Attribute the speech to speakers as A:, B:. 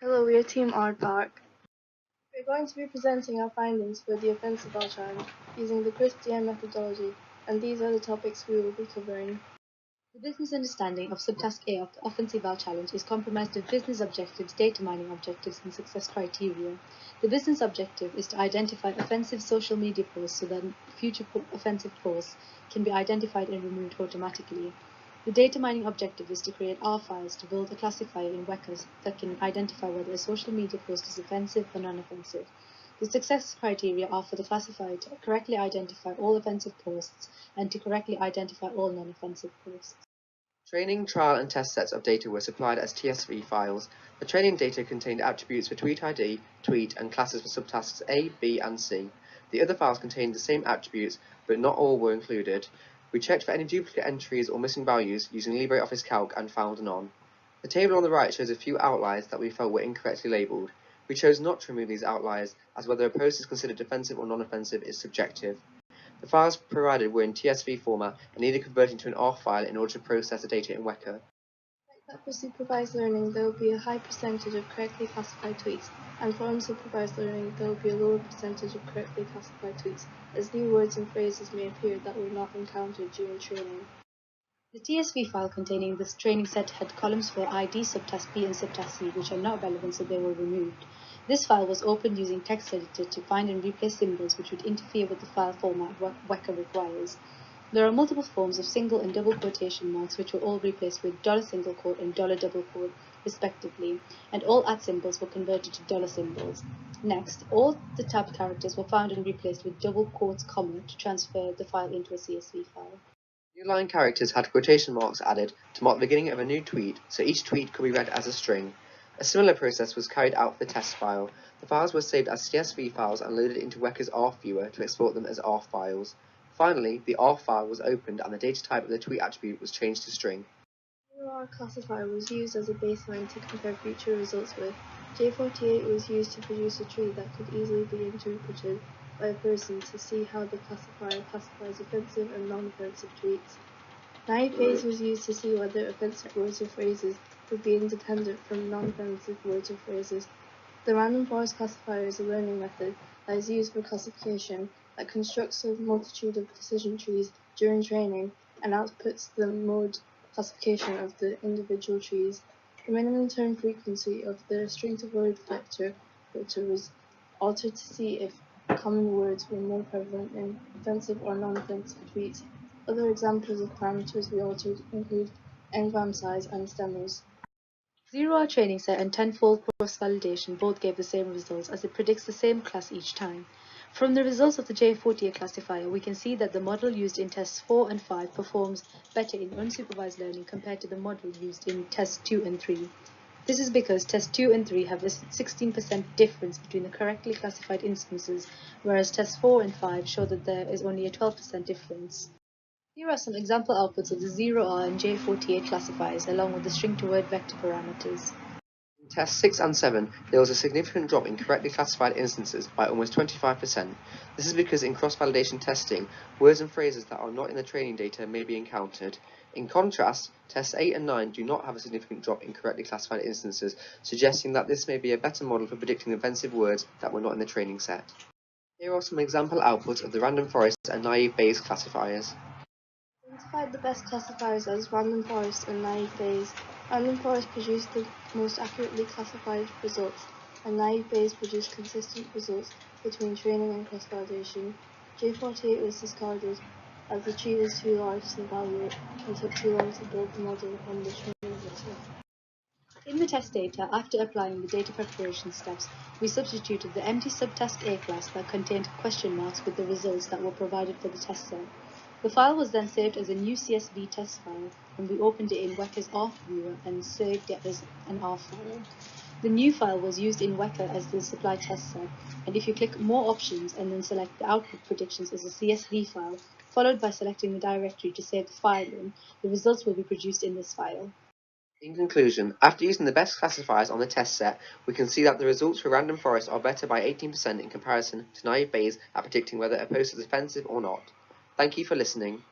A: Hello, we are Team Aardvark. We're going to be presenting our findings for the OffensEval challenge using the CRISP-DM methodology, and these are the topics we will be covering.
B: The business understanding of subtask A of the OffensEval challenge is comprised of business objectives, data mining objectives, and success criteria. The business objective is to identify offensive social media posts so that future offensive posts can be identified and removed automatically. The data mining objective is to create R files to build a classifier in Weka that can identify whether a social media post is offensive or non-offensive. The success criteria are for the classifier to correctly identify all offensive posts and to correctly identify all non-offensive posts.
C: Training, trial and test sets of data were supplied as TSV files. The training data contained attributes for tweet ID, tweet and classes for subtasks A, B and C. The other files contained the same attributes, but not all were included. We checked for any duplicate entries or missing values using LibreOffice Calc and found none. The table on the right shows a few outliers that we felt were incorrectly labelled. We chose not to remove these outliers, as whether a post is considered offensive or non-offensive is subjective. The files provided were in TSV format and needed converting to an R file in order to process the data in Weka.
A: For supervised learning, there will be a high percentage of correctly classified tweets, and for unsupervised learning, there will be a lower percentage of correctly classified tweets, as new words and phrases may appear that were not encountered during training.
B: The TSV file containing this training set had columns for ID, subtask B and subtask C, which are not relevant, so they were removed. This file was opened using text editor to find and replace symbols which would interfere with the file format Weka requires. There are multiple forms of single and double quotation marks which were all replaced with $single quote and $double quote respectively, and all @ symbols were converted to $ symbols. Next, all the tab characters were found and replaced with double quotes comma to transfer the file into a CSV file.
C: New line characters had quotation marks added to mark the beginning of a new tweet, so each tweet could be read as a string. A similar process was carried out for the test file. The files were saved as CSV files and loaded into Weka's R viewer to export them as R files. Finally, the R file was opened and the data type of the tweet attribute was changed to string.
A: R classifier was used as a baseline to compare future results with. J48 was used to produce a tree that could easily be interpreted by a person to see how the classifier classifies offensive and non-offensive tweets. Naive Bayes was used to see whether offensive words or phrases would be independent from non-offensive words or phrases. The random forest classifier is a learning method that is used for classification that constructs a multitude of decision trees during training and outputs the mode classification of the individual trees. The minimum term frequency of the string-to-word filter was altered to see if common words were more prevalent in offensive or non-offensive tweets. Other examples of parameters we altered include n-gram size and stemmers.
B: Zero-hour training set and tenfold cross-validation both gave the same results, as it predicts the same class each time. From the results of the J48 classifier, we can see that the model used in tests 4 and 5 performs better in unsupervised learning compared to the model used in tests 2 and 3. This is because tests 2 and 3 have a 16% difference between the correctly classified instances, whereas tests 4 and 5 show that there is only a 12% difference. Here are some example outputs of the 0R and J48 classifiers, along with the string-to-word vector parameters.
C: In tests 6 and 7, there was a significant drop in correctly classified instances by almost 25%. This is because in cross-validation testing, words and phrases that are not in the training data may be encountered. In contrast, tests 8 and 9 do not have a significant drop in correctly classified instances, suggesting that this may be a better model for predicting offensive words that were not in the training set. Here are some example outputs of the random forest and naive Bayes classifiers.
A: Identified the best classifiers as random forest and naive Bayes. Random forest produced the most accurately classified results, and naive Bayes produced consistent results between training and cross-validation. J48 was discarded as the tree was too large to evaluate and took too long to build the model on the training data.
B: In the test data, after applying the data preparation steps, we substituted the empty subtask A class that contained question marks with the results that were provided for the test set. The file was then saved as a new CSV test file, and we opened it in Weka's R viewer and saved it as an R file. The new file was used in Weka as the supply test set, and if you click More Options and then select the output predictions as a CSV file, followed by selecting the directory to save the file in, the results will be produced in this file.
C: In conclusion, after using the best classifiers on the test set, we can see that the results for random forest are better by 18% in comparison to naive Bayes at predicting whether a post is offensive or not. Thank you for listening.